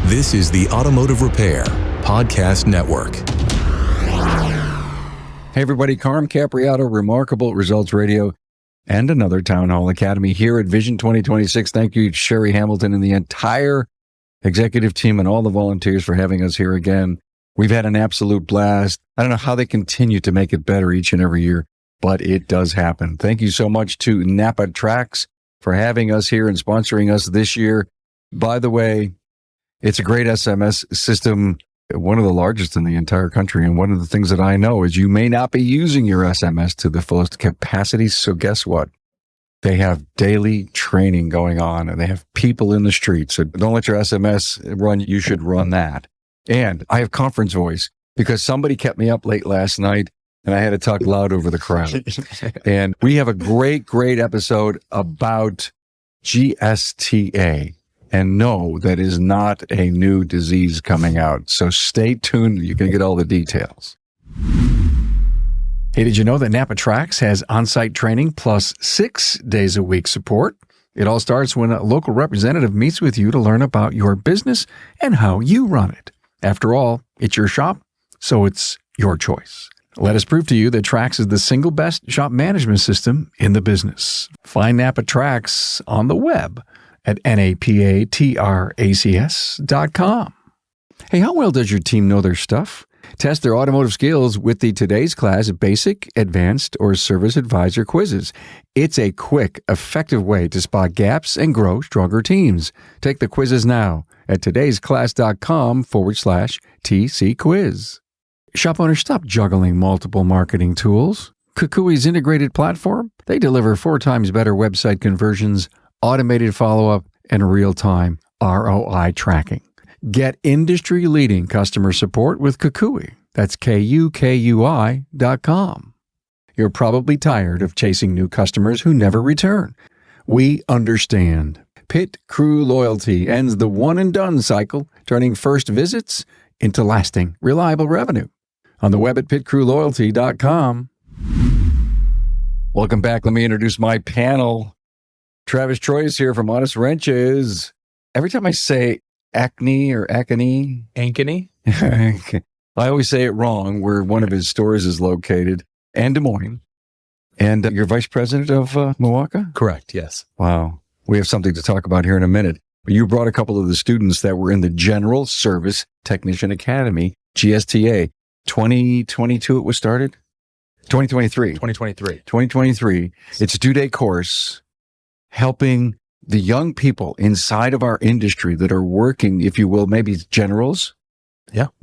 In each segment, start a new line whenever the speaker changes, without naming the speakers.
This is the Automotive Repair Podcast Network.
Hey everybody, Carm Capriotto, Remarkable Results Radio, and another Town Hall Academy here at Vision 2026. Thank you, Sherry Hamilton and the entire executive team and all the volunteers for having us here again. We've had an absolute blast. I don't know how they continue to make it better each and every year, but it does happen. Thank you so much to NAPA Tracks for having us here and sponsoring us this year. By the way, it's a great SMS system, one of the largest in the entire country. And one of the things that I know is you may not be using your SMS to the fullest capacity. So guess what? They have daily training going on and they have people in the street. So don't let your SMS run. You should run that. And I have conference voice because somebody kept me up late last night and I had to talk loud over the crowd. And we have a great episode about GSTA. And no, that is not a new disease coming out. So stay tuned. You're going to get all the details. Hey, did you know that NAPA Tracks has on-site training plus 6 days a week support? It all starts when a local representative meets with you to learn about your business and how you run it. After all, it's your shop, so it's your choice. Let us prove to you that Tracks is the single best shop management system in the business. Find NAPA Tracks on the web at NAPATRACS.com. Hey, how well does your team know their stuff? Test their automotive skills with the Today's Class Basic, Advanced, or Service Advisor quizzes. It's a quick, effective way to spot gaps and grow stronger teams. Take the quizzes now at todaysclass.com/TC quiz. Shop owners, stop juggling multiple marketing tools. KUKUI's integrated platform, they deliver 4 times better website conversions, automated follow-up, and real-time ROI tracking. Get industry-leading customer support with KUKUI. That's KUKUI.com. You're probably tired of chasing new customers who never return. We understand. Pit Crew Loyalty ends the one-and-done cycle, turning first visits into lasting, reliable revenue. On the web at pitcrewloyalty.com. Welcome back. Let me introduce my panel. Travis Troy is here from Honest Wrenches. Every time I say Ankeny, I always say it wrong, where one of his stores is located, and Des Moines. And you're vice president of Milwaukee?
Correct, yes.
Wow. We have something to talk about here in a minute. You brought a couple of the students that were in the General Service Technician Academy, GSTA. 2022 it was started? 2023. 2023. It's a 2-day course helping the young people inside of our industry that are working, if you will, maybe generals,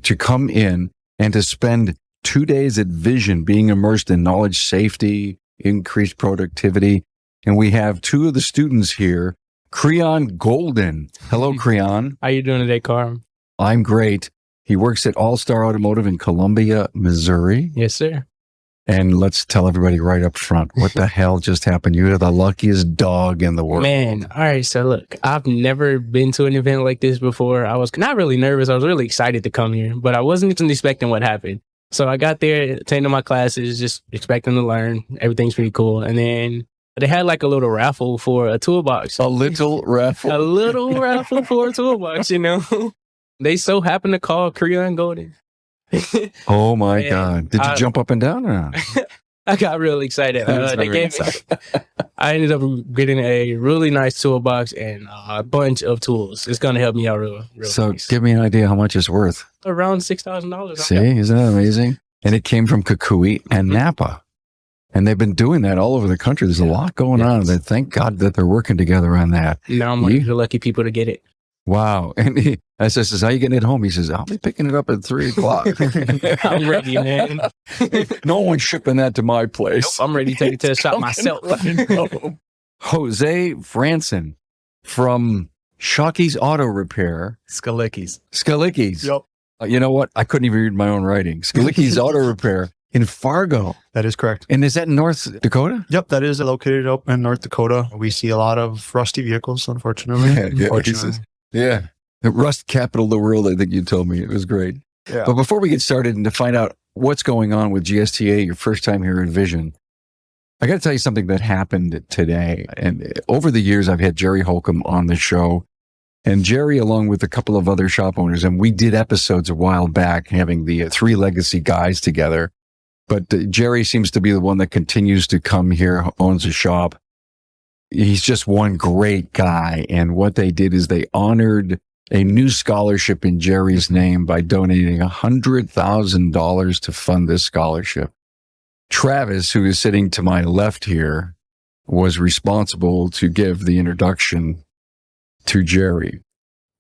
to come in and to spend 2 days at Vision being immersed in knowledge, safety, increased productivity. And we have 2 of the students here, Creon Golden. Hello, Creon.
How you doing today, Carm?
I'm great. He works at All-Star Automotive in Columbia, Missouri.
Yes, sir.
And let's tell everybody right up front, what the hell just happened? You're the luckiest dog in the world.
Man, all right, so look, I've never been to an event like this before. I was not really nervous. I was really excited to come here, but I wasn't expecting what happened. So I got there, attended my classes, just expecting to learn. Everything's pretty cool. And then they had like a little raffle for a toolbox.
A little raffle?
A little raffle for a toolbox, you know? They so happened to call Creon Golden.
Oh my God. Did you jump up and down or not?
I got really excited. I ended up getting a really nice toolbox and a bunch of tools. It's going to help me out real
So
nice.
Give me an idea how much it's worth.
Around $6,000.
See, isn't that amazing? And it came from KUKUI and NAPA. And they've been doing that all over the country. There's a lot going on. Thank God that they're working together on that.
Now I'm one of the lucky people to get it.
Wow. And I says, how you getting it home? He says, I'll be picking it up at 3:00.
I'm ready, man.
No one's shipping that to my place.
Nope, I'm ready to take it to the shop myself.
Jose Franson from Shockey's Auto Repair.
Skalicki's.
Yep. You know what? I couldn't even read my own writing. Skalicki's Auto Repair in Fargo.
That is correct.
And is that in North Dakota?
Yep, that is located up in North Dakota. We see a lot of rusty vehicles, unfortunately.
Yeah. The rust capital of the world, I think you told me. It was great.
Yeah.
But before we get started and to find out what's going on with GSTA, your first time here in Vision, I got to tell you something that happened today. And over the years, I've had Jerry Holcomb on the show. And Jerry, along with a couple of other shop owners, and we did episodes a while back having the three legacy guys together. But Jerry seems to be the one that continues to come here, owns a shop. He's just one great guy. And what they did is they honored a new scholarship in Jerry's name by donating $100,000 to fund this scholarship. Travis, who is sitting to my left here, was responsible to give the introduction to Jerry.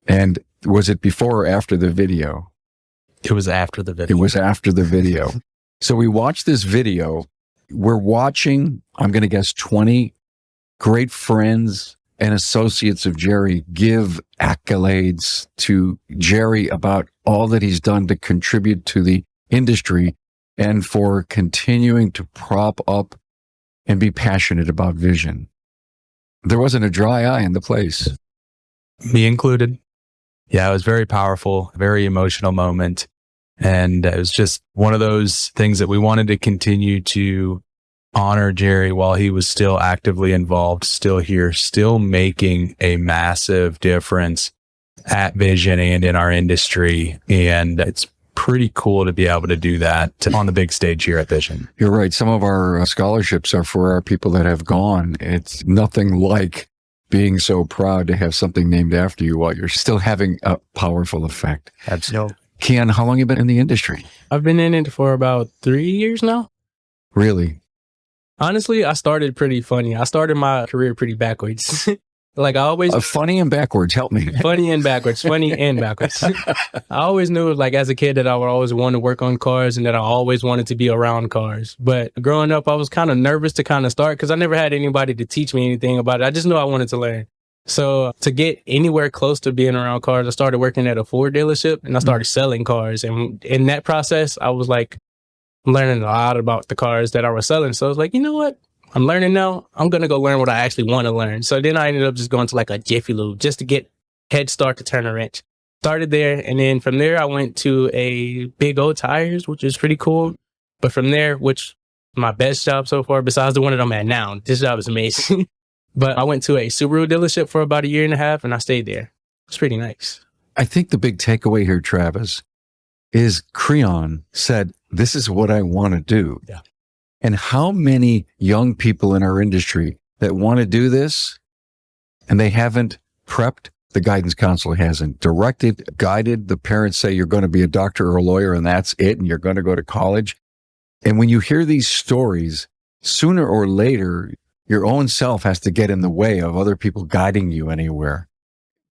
And was it before or after the video?
It was after the video.
It was after the video. So we watched this video. We're watching, I'm going to guess, 20 great friends and associates of Jerry give accolades to Jerry about all that he's done to contribute to the industry and for continuing to prop up and be passionate about vision. There wasn't a dry eye in the place.
Me included. Yeah, it was very powerful, very emotional moment. And it was just one of those things that we wanted to continue to honor Jerry while he was still actively involved, still here, still making a massive difference at Vision and in our industry. And it's pretty cool to be able to do that on the big stage here at Vision.
You're right. Some of our scholarships are for our people that have gone. It's nothing like being so proud to have something named after you while you're still having a powerful effect.
Absolutely.
Keon, how long have you been in the industry?
I've been in it for about 3 years now.
Really?
Honestly, I started pretty funny. I started my career pretty backwards. Like I always
funny and backwards. Help me.
funny and backwards. I always knew, like as a kid, that I would always want to work on cars and that I always wanted to be around cars. But growing up, I was kind of nervous to kind of start because I never had anybody to teach me anything about it. I just knew I wanted to learn. So to get anywhere close to being around cars, I started working at a Ford dealership and I started selling cars. And in that process, I was like learning a lot about the cars that I was selling. So I was like, you know what? I'm learning now. I'm going to go learn what I actually want to learn. So then I ended up just going to like a Jiffy Lube just to get head start to turn a wrench. Started there. And then from there, I went to a Big O Tires, which is pretty cool. But from there, which my best job so far, besides the one that I'm at now, this job is amazing. But I went to a Subaru dealership for about 1.5 years and I stayed there. It's pretty nice.
I think the big takeaway here, Travis, is Creon said, this is what I want to do.
Yeah.
And how many young people in our industry that want to do this and they haven't prepped, the guidance counselor hasn't directed, guided, the parents say you're going to be a doctor or a lawyer and that's it and you're going to go to college. And when you hear these stories, sooner or later, your own self has to get in the way of other people guiding you anywhere.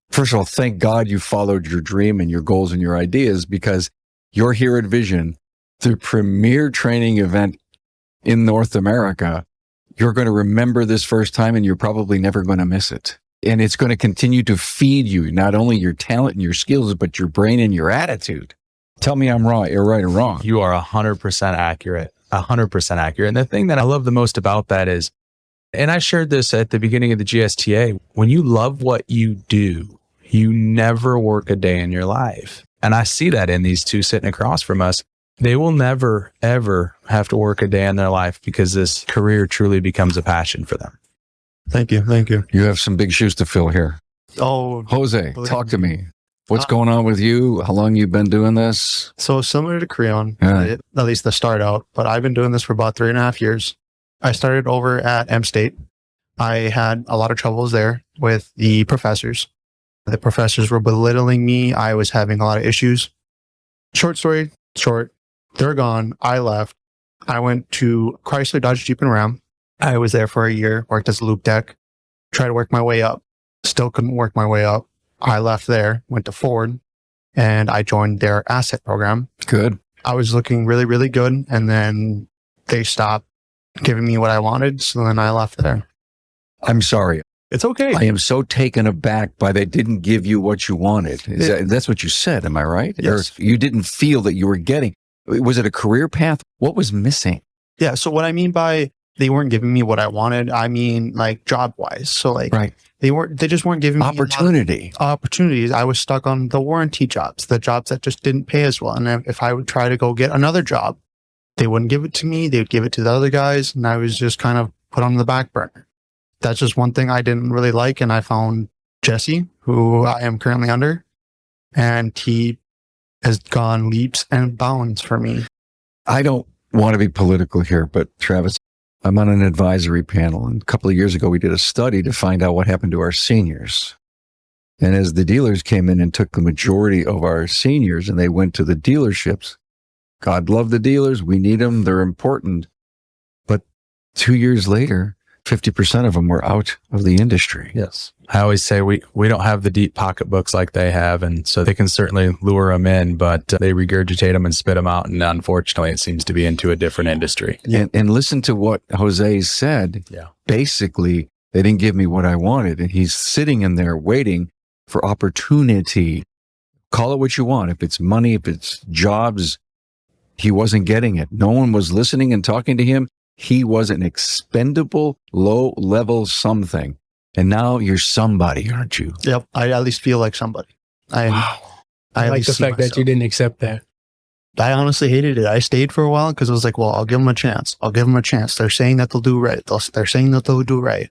First of all, thank God you followed your dream and your goals and your ideas because you're here at Vision, the premier training event in North America. You're going to remember this first time and you're probably never going to miss it. And it's going to continue to feed you, not only your talent and your skills, but your brain and your attitude. Tell me I'm wrong. You're right or wrong.
You are 100% accurate, 100% accurate. And the thing that I love the most about that is, and I shared this at the beginning of the GSTA, when you love what you do, you never work a day in your life. And I see that in these two sitting across from us. They will never, ever have to work a day in their life because this career truly becomes a passion for them.
Thank you. Thank you.
You have some big shoes to fill here.
Oh,
Jose, talk to me. What's going on with you? How long you been doing this?
so similar to Creon,
Yeah.
at least the start out, but I've been doing this for about 3.5 years. I started over at M State. I had a lot of troubles there with the professors. The professors were belittling me. I was having a lot of issues. Short story short, they're gone. I left. I went to Chrysler, Dodge, Jeep, and Ram. I was there for a year, worked as a loop tech, tried to work my way up. Still couldn't work my way up. I left there, went to Ford, and I joined their asset program.
Good.
I was looking really, really good, and then they stopped giving me what I wanted, so then I left there.
I'm sorry.
It's okay.
I am so taken aback by they didn't give you what you wanted. That's what you said, am I right?
Yes.
Or you didn't feel that you were getting. Was it a career path? What was missing?
Yeah, so what I mean by they weren't giving me what I wanted, I mean like job-wise. So like
Right.
they just weren't giving me
Opportunity.
opportunities. I was stuck on the warranty jobs, the jobs that just didn't pay as well. And if I would try to go get another job, they wouldn't give it to me. They would give it to the other guys. And I was just kind of put on the back burner. That's just one thing I didn't really like. And I found Jesse, who I am currently under, and he has gone leaps and bounds for me.
I don't want to be political here, but Travis, I'm on an advisory panel. And a couple of years ago, we did a study to find out what happened to our seniors. And as the dealers came in and took the majority of our seniors and they went to the dealerships, God love the dealers. We need them. They're important. But 2 years later, 50% of them were out of the industry.
Yes. I always say we don't have the deep pocketbooks like they have. And so they can certainly lure them in, but they regurgitate them and spit them out. And unfortunately, it seems to be into a different industry.
And listen to what Jose said.
Yeah.
Basically, they didn't give me what I wanted. And he's sitting in there waiting for opportunity. Call it what you want. If it's money, if it's jobs, he wasn't getting it. No one was listening and talking to him. He was an expendable, low-level something. And now you're somebody, aren't you?
Yep. I at least feel like somebody.
I like the fact that you didn't accept that.
I honestly hated it. I stayed for a while because I was like, well, I'll give them a chance. I'll give them a chance. They're saying that they'll do right. They're saying that they'll do right.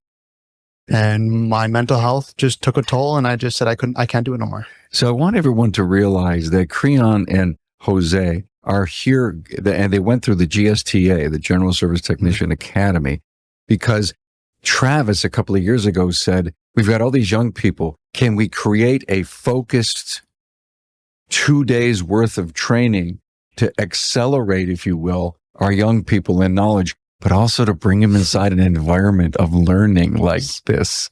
And my mental health just took a toll, and I just said I can't do it no more.
So I want everyone to realize that Creon and Jose are here, and they went through the GSTA, the General Service Technician Academy, because Travis a couple of years ago said, we've got all these young people. Can we create a focused 2 days worth of training to accelerate, if you will, our young people in knowledge, but also to bring them inside an environment of learning like this?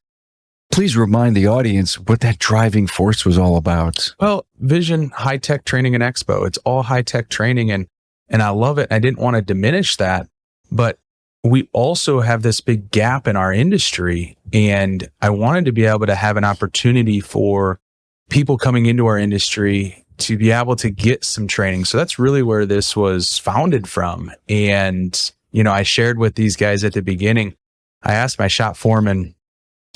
Please remind the audience what that driving force was all about.
Well, Vision High Tech Training and Expo, it's all high tech training. And I love it. I didn't want to diminish that, but we also have this big gap in our industry. And I wanted to be able to have an opportunity for people coming into our industry to be able to get some training. So that's really where this was founded from. And, I shared with these guys at the beginning, I asked my shop foreman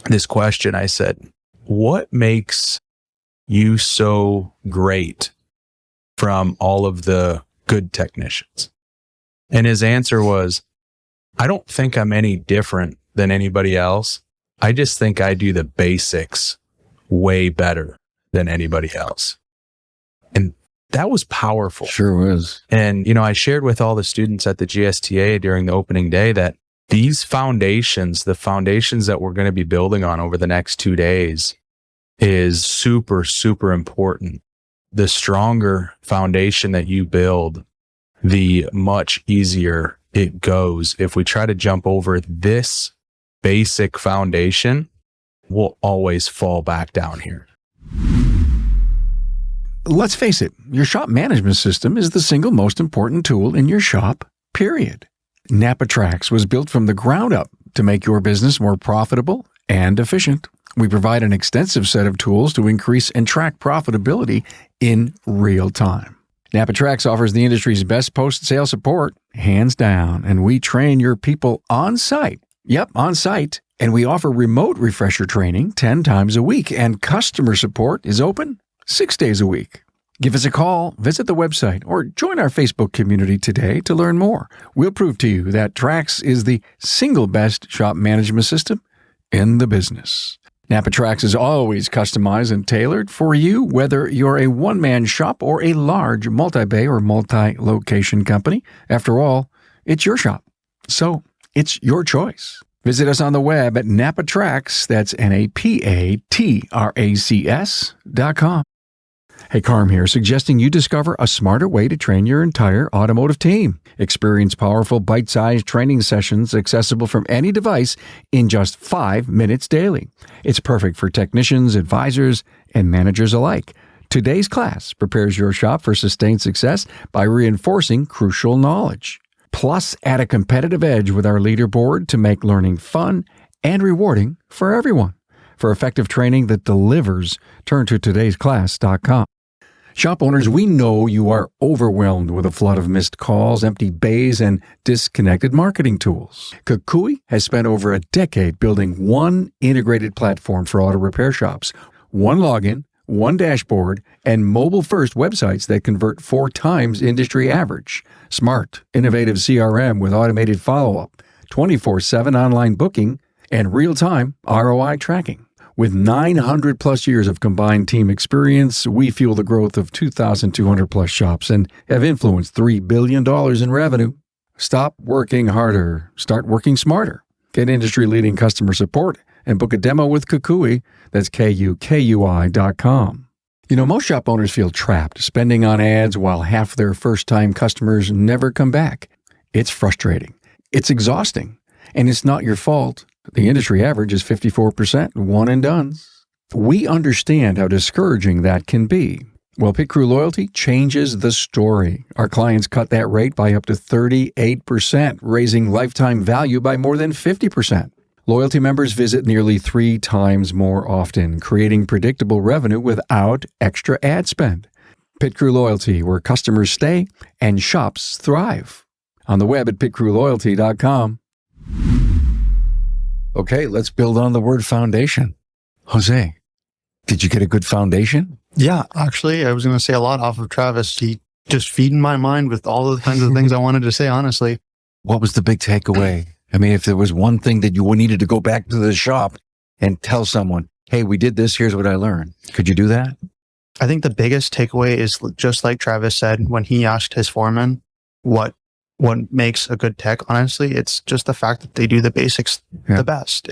this question. I said, what makes you so great from all of the good technicians? And his answer was, I don't think I'm any different than anybody else. I just think I do the basics way better than anybody else. And that was powerful.
Sure was.
And, I shared with all the students at the GSTA during the opening day that these foundations, the foundations that we're going to be building on over the next 2 days, is super, super important. The stronger foundation that you build, the much easier it goes. If we try to jump over this basic foundation, we'll always fall back down here.
Let's face it, your shop management system is the single most important tool in your shop, period. NAPA Trax was built from the ground up to make your business more profitable and efficient. We provide an extensive set of tools to increase and track profitability in real time. NAPA Trax offers the industry's best post-sale support, hands down, and we train your people on site. Yep, on site. And we offer remote refresher training 10 times a week, and customer support is open 6 days a week. Give us a call, visit the website, or join our Facebook community today to learn more. We'll prove to you that Trax is the single best shop management system in the business. NAPA Trax is always customized and tailored for you, whether you're a one-man shop or a large multi-bay or multi-location company. After all, it's your shop, so it's your choice. Visit us on the web at NAPATRAX, that's NAPATRACS.com. Hey, Carm here, suggesting you discover a smarter way to train your entire automotive team. Experience powerful, bite-sized training sessions accessible from any device in just 5 minutes daily. It's perfect for technicians, advisors, and managers alike. Today's class prepares your shop for sustained success by reinforcing crucial knowledge. Plus, add a competitive edge with our leaderboard to make learning fun and rewarding for everyone. For effective training that delivers, turn to todaysclass.com. Shop owners, we know you are overwhelmed with a flood of missed calls, empty bays, and disconnected marketing tools. KUKUI has spent over a decade building one integrated platform for auto repair shops. One login, one dashboard, and mobile-first websites that convert 4 times industry average. Smart, innovative CRM with automated follow-up, 24/7 online booking, and real-time ROI tracking. With 900 plus years of combined team experience, we fuel the growth of 2,200 plus shops and have influenced $3 billion in revenue. Stop working harder. Start working smarter. Get industry-leading customer support and book a demo with KUKUI. That's KUKUI.com. You know, most shop owners feel trapped spending on ads while half their first-time customers never come back. It's frustrating. It's exhausting. And it's not your fault. The industry average is 54% one and dones. We understand how discouraging that can be. Well, Pit Crew Loyalty changes the story. Our clients cut that rate by up to 38%, raising lifetime value by more than 50%. Loyalty members visit nearly 3 times more often, creating predictable revenue without extra ad spend. Pit Crew Loyalty, where customers stay and shops thrive. On the web at pitcrewloyalty.com. Okay, let's build on the word foundation. Jose, did you get a good foundation?
Yeah, actually, I was going to say a lot off of Travis. He just feeding my mind with all the kinds of things I wanted to say, honestly.
What was the big takeaway? I mean, if there was one thing that you needed to go back to the shop and tell someone, hey, we did this, here's what I learned. Could you do that?
I think the biggest takeaway is just like Travis said when he asked his foreman what makes a good tech. Honestly, it's just the fact that they do the basics the best.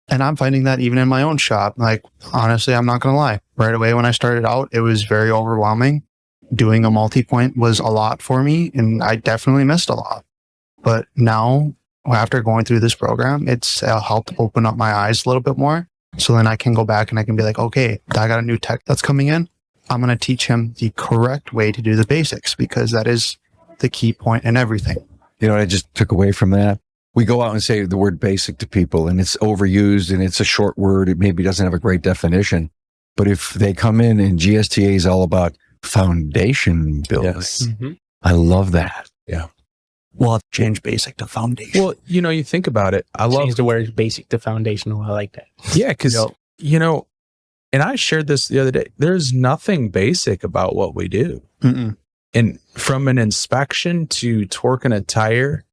And I'm finding that even in my own shop. Like, honestly, I'm not going to lie. Right away when I started out, it was very overwhelming. Doing a multi-point was a lot for me, and I definitely missed a lot. But now, after going through this program, it's helped open up my eyes a little bit more. So then I can go back and I can be like, okay, I got a new tech that's coming in. I'm going to teach him the correct way to do the basics, because that is the key point in everything.
You know what I just took away from that? We go out and say the word basic to people, and it's overused and it's a short word. It maybe doesn't have a great definition. But if they come in and GSTA is all about foundation building, I love that.
Yeah.
We'll have to change basic to foundation.
Well, you know, you think about it. I love
Change the word basic to foundational. I like that.
Yeah, because, you know, and I shared this the other day. There's nothing basic about what we do.
Mm-mm.
And from an inspection to torquing a tire,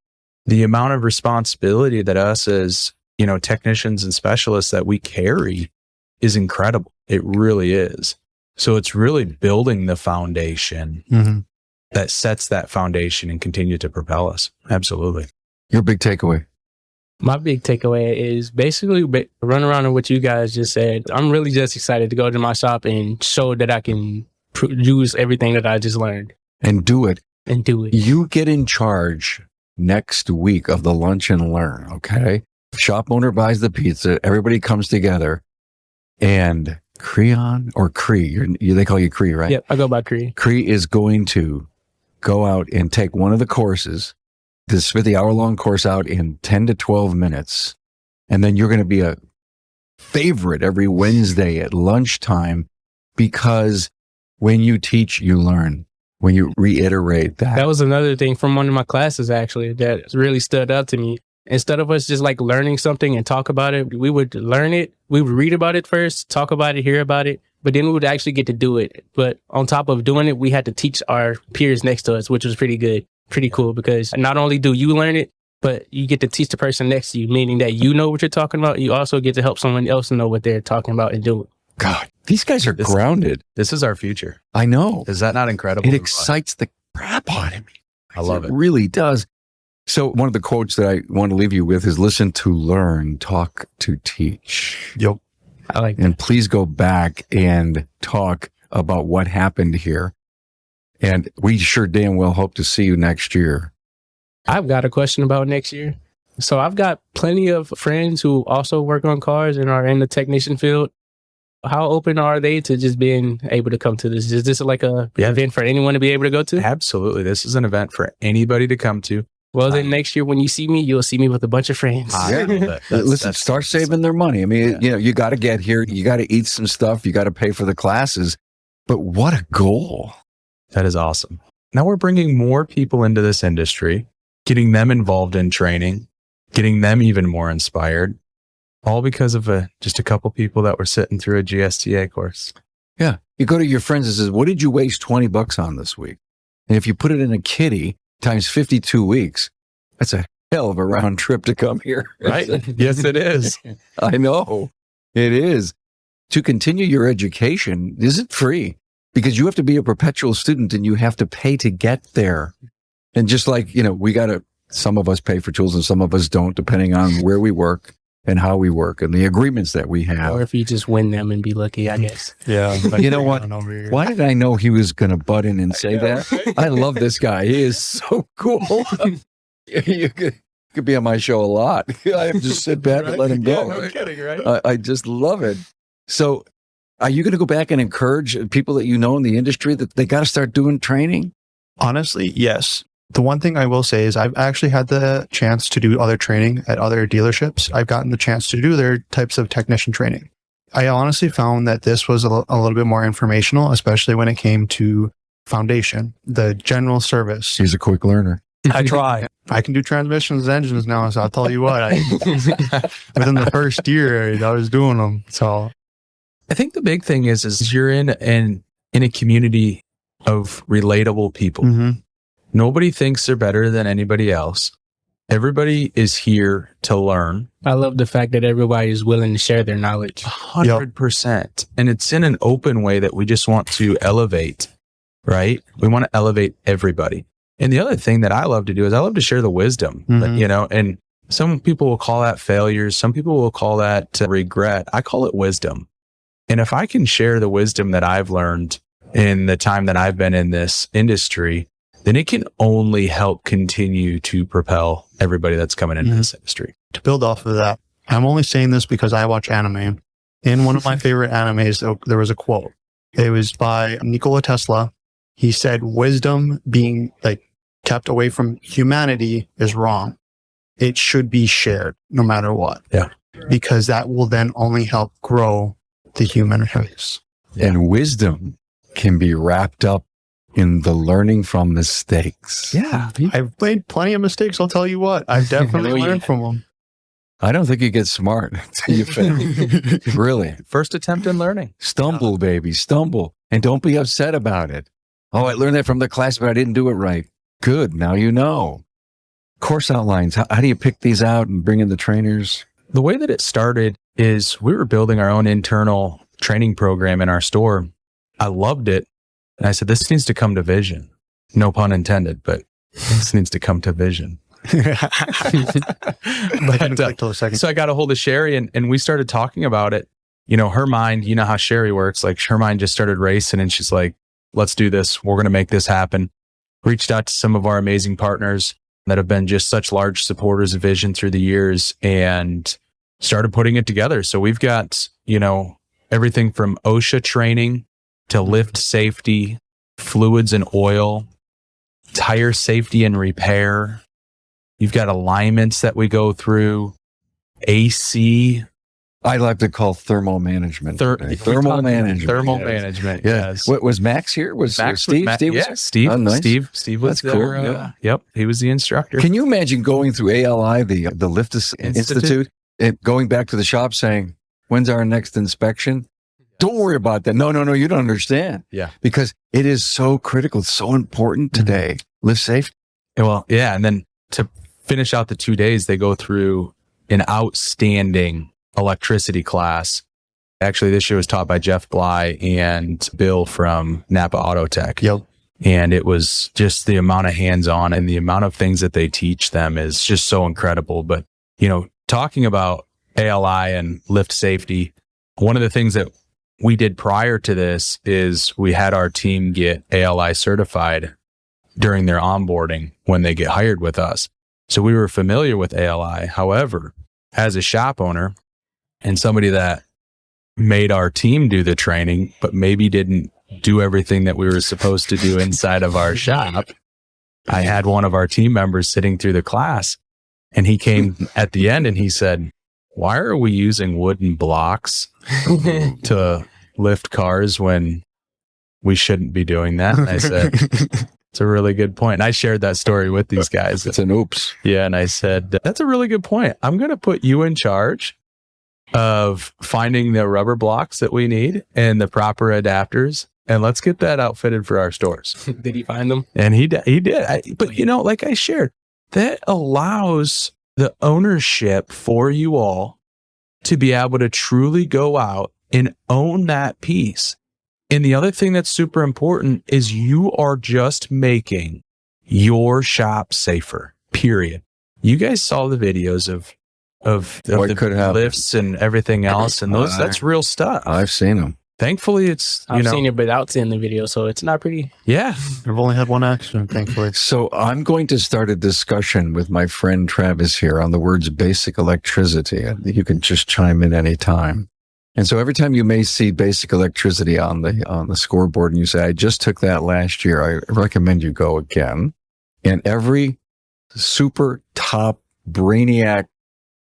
the amount of responsibility that us as, you know, technicians and specialists that we carry is incredible. It really is. So it's really building the foundation that sets that foundation and continue to propel us. Absolutely.
Your big takeaway.
My big takeaway is basically run around on what you guys just said. I'm really just excited to go to my shop and show that I can use everything that I just learned.
And do it. You get in charge next week of the lunch and learn, okay? Shop owner buys the pizza. Everybody comes together. And Creon or Cree, they call you Cree, right?
Yep, I go by Cree.
Cree is going to go out and take one of the courses, spit the hour-long course out in 10 to 12 minutes. And then you're going to be a favorite every Wednesday at lunchtime, because when you teach, you learn. When you reiterate that.
That was another thing from one of my classes, actually, that really stood out to me. Instead of us just like learning something and talk about it, we would learn it. We would read about it first, talk about it, hear about it, but then we would actually get to do it. But on top of doing it, we had to teach our peers next to us, which was pretty good, pretty cool, because not only do you learn it, but you get to teach the person next to you, meaning that you know what you're talking about. You also get to help someone else know what they're talking about and do it.
God, these guys are grounded.
This is our future.
I know.
Is that not incredible?
It excites the crap out of me.
I love it.
It really does. So one of the quotes that I want to leave you with is listen to learn, talk to teach.
Yep.
I like that.
And please go back and talk about what happened here. And we sure damn well hope to see you next year.
I've got a question about next year. So I've got plenty of friends who also work on cars and are in the technician field. How open are they to just being able to come to this? Is this like a event for anyone to be able to go to?
Absolutely. This is an event for anybody to come to.
Well, then next year when you see me, you'll see me with a bunch of friends.
Listen, start saving their money. I mean, you know, you got to get here. You got to eat some stuff. You got to pay for the classes. But what a goal.
That is awesome. Now we're bringing more people into this industry, getting them involved in training, getting them even more inspired, all because of just a couple people that were sitting through a GSTA course.
Yeah. You go to your friends and says, what did you waste $20 on this week? And if you put it in a kitty times 52 weeks, that's a hell of a round trip to come here.
Right? Yes, it is.
I know. It is. To continue your education isn't free because you have to be a perpetual student and you have to pay to get there. And just like, some of us pay for tools and some of us don't, depending on where we work and how we work and the agreements that we have.
Or if you just win them and be lucky, I guess.
Yeah.
You know what? Why did I know he was going to butt in and say that? Right? I love this guy. He is so cool. You could be on my show a lot. I have to just sit back and let him go.
Yeah, no kidding, right?
I just love it. So are you going to go back and encourage people that you know in the industry that they got to start doing training?
Honestly, yes. The one thing I will say is I've actually had the chance to do other training at other dealerships. I've gotten the chance to do their types of technician training. I honestly found that this was a little bit more informational, especially when it came to foundation, the general service.
He's a quick learner.
I try. I can do transmissions and engines now, so I'll tell you what. Within the first year, I was doing them. So
I think the big thing is you're in a community of relatable people.
mm-hmm.
Nobody thinks they're better than anybody else. Everybody is here to learn.
I love the fact that everybody is willing to share their knowledge.
100%. And it's in an open way that we just want to elevate, right? We want to elevate everybody. And the other thing that I love to do is I love to share the wisdom,
Mm-hmm.
And some people will call that failures. Some people will call that regret. I call it wisdom. And if I can share the wisdom that I've learned in the time that I've been in this industry, then it can only help continue to propel everybody that's coming into this industry.
To build off of that, I'm only saying this because I watch anime. In one of my favorite animes, there was a quote. It was by Nikola Tesla. He said, wisdom being kept away from humanity is wrong. It should be shared no matter what.
Yeah.
Because that will then only help grow the human race.
Yeah.
And wisdom can be wrapped up in the learning from mistakes.
Yeah.
I've made plenty of mistakes. I'll tell you what. I've definitely learned from them.
I don't think you get smart until you fail. Really.
First attempt in learning.
Stumble, baby, stumble. And don't be upset about it. Oh, I learned that from the class, but I didn't do it right. Good. Now you know. Course outlines. How do you pick these out and bring in the trainers?
The way that it started is we were building our own internal training program in our store. I loved it. And I said, this needs to come to vision. No pun intended, but this needs to come to vision.
Till a second.
So I got a hold of Sherry and we started talking about it. Her mind, you know how Sherry works. Like her mind just started racing and she's like, let's do this. We're going to make this happen. Reached out to some of our amazing partners that have been just such large supporters of vision through the years and started putting it together. So we've got, everything from OSHA training to lift safety, fluids and oil, tire safety and repair. You've got alignments that we go through, AC.
I like to call thermal management.
Thermal management. Thermal
yes.
management.
Yeah.
Yes.
What was Max here? Was
Max
Steve?
Steve was, Steve.
Oh, nice.
Steve was
That's cool.
there. Yep. He was the instructor.
Can you imagine going through ALI, the Lift Institute, and going back to the shop saying, when's our next inspection? Don't worry about that. No, you don't understand.
Yeah.
Because it is so critical. It's so important today. Lift safety.
Well, yeah. And then to finish out the 2 days, they go through an outstanding electricity class. Actually, this year was taught by Jeff Bly and Bill from NAPA Auto Tech.
Yep.
And it was just the amount of hands-on and the amount of things that they teach them is just so incredible. But, talking about ALI and lift safety, one of the things that we did prior to this is we had our team get ALI certified during their onboarding when they get hired with us. So we were familiar with ALI. However, as a shop owner and somebody that made our team do the training, but maybe didn't do everything that we were supposed to do inside of our shop, I had one of our team members sitting through the class and he came at the end and he said, why are we using wooden blocks to lift cars when we shouldn't be doing that? And I said, it's a really good point. And I shared that story with these guys.
It's an oops.
Yeah. And I said, that's a really good point. I'm going to put you in charge of finding the rubber blocks that we need and the proper adapters. And let's get that outfitted for our stores.
Did he find them?
And he did. But like I shared, that allows the ownership for you all to be able to truly go out and own that piece. And the other thing that's super important is you are just making your shop safer, period. You guys saw the videos of
What
the
could happen.
lifts and everything else. And that's real stuff.
I've seen them.
Thankfully, it's,
I've seen it without seeing the video, so it's not pretty.
Yeah.
I've only had one accident, thankfully.
So I'm going to start a discussion with my friend Travis here on the words basic electricity. And you can just chime in anytime. And so every time you may see basic electricity on the scoreboard and you say, I just took that last year, I recommend you go again. And every super top brainiac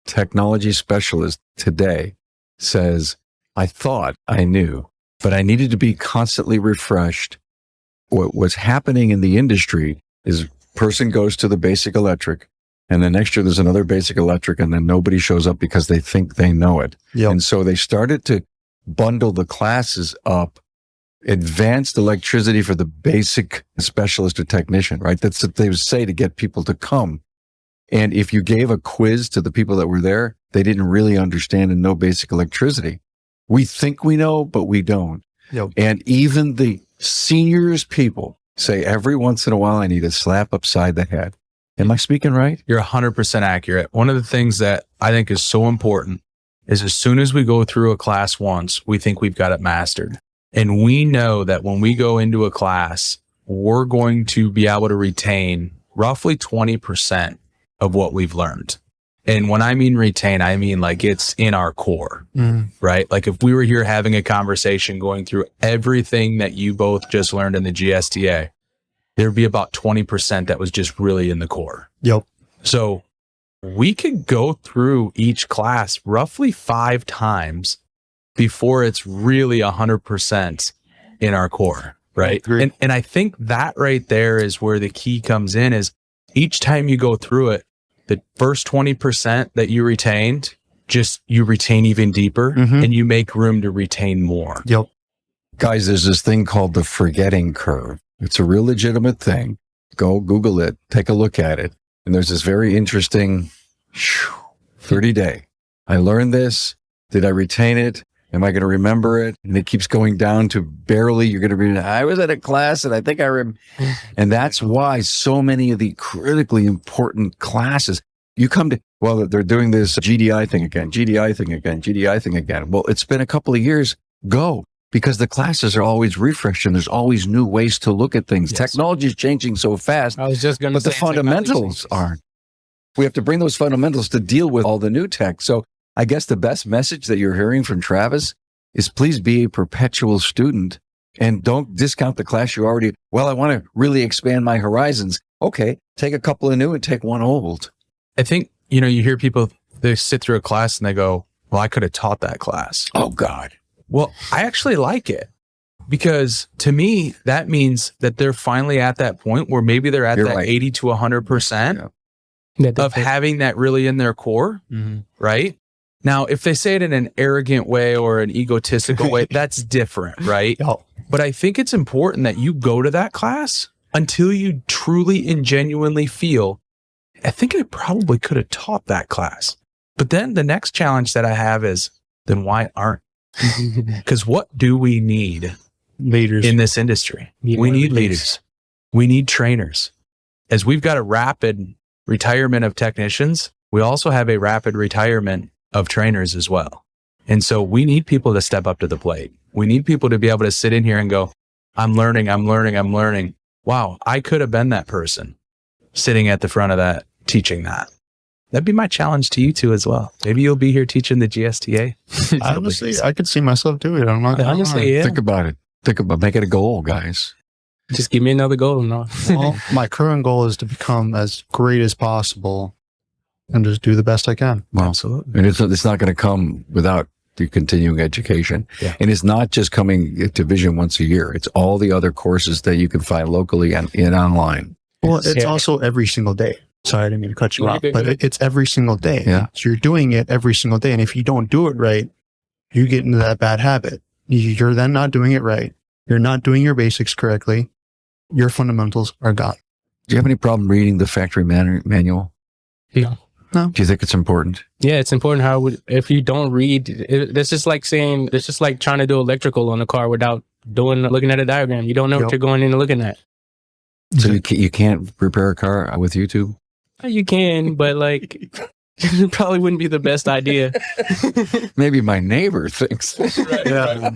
technology specialist today says, I thought I knew, but I needed to be constantly refreshed. What was happening in the industry is person goes to the basic electric, and the next year there's another basic electric, and then nobody shows up because they think they know it.
Yep.
And so they started to bundle the classes up, advanced electricity for the basic specialist or technician, right? That's what they would say to get people to come. And if you gave a quiz to the people that were there, they didn't really understand and know basic electricity. We think we know, but we don't.
Yep.
And even the seniors people say every once in a while, I need a slap upside the head. Am I speaking right?
You're 100% accurate. One of the things that I think is so important is as soon as we go through a class once, we think we've got it mastered. And we know that when we go into a class, we're going to be able to retain roughly 20% of what we've learned. And when I mean retain, I mean like it's in our core, right? Like if we were here having a conversation going through everything that you both just learned in the GSTA, there'd be about 20% that was just really in the core.
Yep.
So we could go through each class roughly 5 times before it's really 100% in our core, right? And I think that right there is where the key comes in is each time you go through it, the first 20% that you retained, just you retain even deeper and you make room to retain more.
Yep.
Guys, there's this thing called the forgetting curve. It's a real legitimate thing. Go Google it, take a look at it. And there's this very interesting 30-day. I learned this. Did I retain it? Am I going to remember it? And it keeps going down to barely. You're going to be, I was at a class and I think I remember. And that's why so many of the critically important classes, you come to, well, they're doing this GDI thing again, GDI thing again, GDI thing again. Well, it's been a couple of years. Go. Because the classes are always refreshed and there's always new ways to look at things.
Yes.
Technology is changing so fast,
I was just going to
but the fundamentals aren't. We have to bring those fundamentals to deal with all the new tech. So I guess the best message that you're hearing from Travis is please be a perpetual student and don't discount the class you already, well, I want to really expand my horizons. Okay, take a couple of new and take one old.
I think, you hear people, they sit through a class and they go, well, I could have taught that class.
Oh, God.
Well, I actually like it because to me, that means that they're finally at that point where maybe they're at
You're
that
right.
80 to 100% of having that really in their core, right? Now, if they say it in an arrogant way or an egotistical way, that's different, right?
Yep.
But I think it's important that you go to that class until you truly and genuinely feel, I think I probably could have taught that class. But then the next challenge that I have is, then why aren't? Because what do we need
Leaders.
in this industry? We need leaders. We need trainers. As we've got a rapid retirement of technicians, we also have a rapid retirement of trainers as well. And so we need people to step up to the plate. We need people to be able to sit in here and go, I'm learning. Wow, I could have been that person sitting at the front of that, teaching that. That'd be my challenge to you two as well. Maybe you'll be here teaching the GSTA.
Honestly, I could see myself doing it. I'm not gonna lie.
Honestly, yeah.
Think about it. Make it a goal, guys.
Just give me another goal. No.
Well, my current goal is to become as great as possible and just do the best I can.
Well,
Absolutely.
and it's not going to come without the continuing education.
Yeah.
And it's not just coming to Vision once a year. It's all the other courses that you can find locally and online.
Well, it's
Yeah.
also every single day. Sorry, I didn't mean to cut you
No,
off,
you're
but
good.
it's every single day.
Yeah.
So you're doing it every single day. And if you don't do it right, you get into that bad habit. You're then not doing it right. You're not doing your basics correctly. Your fundamentals are gone.
Do you have any problem reading the factory manual?
No.
No.
Do you think it's important?
Yeah, it's important if you don't read, that's just like saying, it's just like trying to do electrical on a car without looking at a diagram. You don't know what you're going in and looking at.
So you can't repair a car with YouTube?
You can, but like, it probably wouldn't be the best idea.
Maybe my neighbor thinks.
Yeah.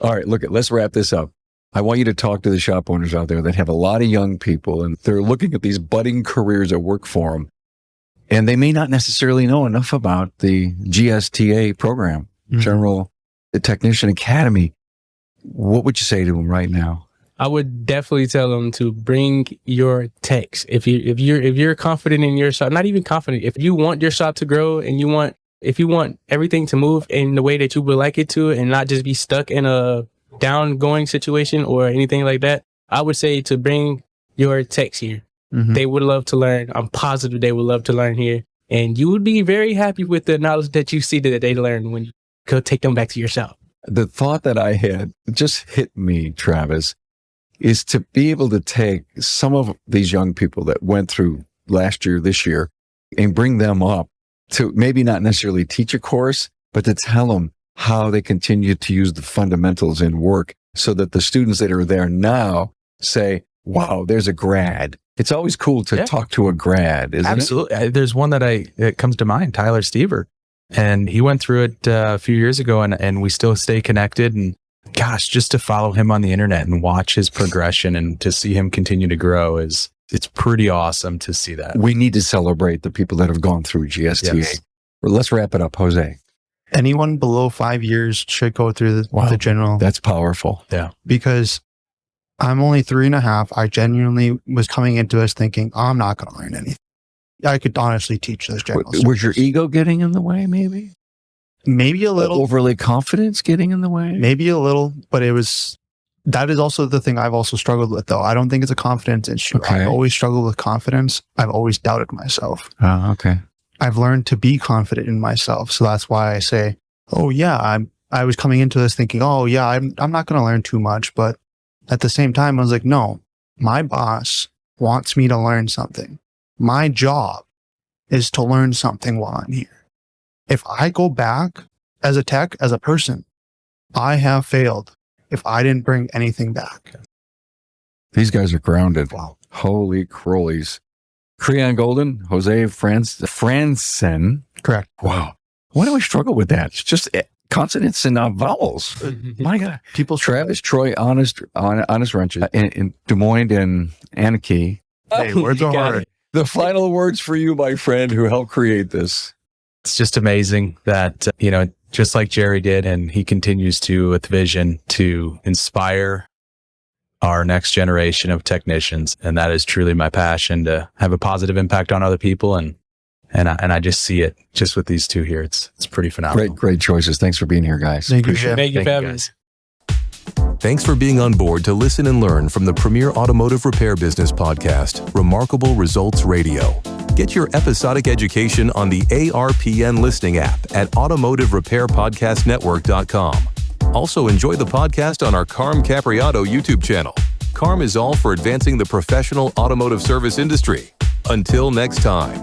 All right, let's wrap this up. I want you to talk to the shop owners out there that have a lot of young people and they're looking at these budding careers that work for them. And they may not necessarily know enough about the GSTA program, General Technician Academy. What would you say to them right now?
I would definitely tell them to bring your techs. If you're confident in your shop, not even confident, if you want your shop to grow and if you want everything to move in the way that you would like it to and not just be stuck in a down-going situation or anything like that, I would say to bring your techs here. They would love to learn. I'm positive they would love to learn here. And you would be very happy with the knowledge that you see that they learn when you go take them back to your shop.
The thought that I had just hit me, Travis, is to be able to take some of these young people that went through last year, this year, and bring them up to maybe not necessarily teach a course, but to tell them how they continue to use the fundamentals in work so that the students that are there now say, wow, there's a grad. It's always cool to talk to a grad, isn't it?
Absolutely. There's one that comes to mind, Tyler Stever. And he went through it a few years ago and we still stay connected. And gosh, just to follow him on the internet and watch his progression and to see him continue to grow it's pretty awesome to see that.
We need to celebrate the people that have gone through GSTA.
Yes.
Well, let's wrap it up, Jose.
Anyone below 5 years should go through the general.
That's powerful.
Yeah.
Because I'm only 3.5. I genuinely was coming into this thinking, I'm not going to learn anything. I could honestly teach this general.
Was your ego getting in the way, maybe?
Maybe a little.
Overly confidence getting in the way?
Maybe a little, but that is also the thing I've also struggled with, though. I don't think it's a confidence issue.
Okay.
I've always struggled with confidence. I've always doubted myself.
Oh, okay.
I've learned to be confident in myself. So that's why I say, oh yeah, I was coming into this thinking, oh yeah, I'm not going to learn too much. But at the same time, I was like, no, my boss wants me to learn something. My job is to learn something while I'm here. If I go back as a tech, as a person, I have failed if I didn't bring anything back.
These guys are grounded.
Wow.
Holy crolies. Creon Golden, Jose Franzen.
Correct.
Wow. Why do I struggle with that? It's just consonants and vowels. My God. Travis, Troy, Honest Wrenches in Des Moines and Anarchy.
Hey, words are hard.
The final words for you, my friend, who helped create this.
It's just amazing that, just like Jerry did, and he continues to, with vision, to inspire our next generation of technicians. And that is truly my passion, to have a positive impact on other people. And I just see it just with these two here. It's pretty phenomenal.
Great choices. Thanks for being here, guys.
Thank you.
Thank you for having us.
Thanks for being on board to listen and learn from the premier automotive repair business podcast, Remarkable Results Radio. Get your episodic education on the ARPN listening app at automotiverepairpodcastnetwork.com. Also enjoy the podcast on our Carm Capriotto YouTube channel. Carm is all for advancing the professional automotive service industry. Until next time.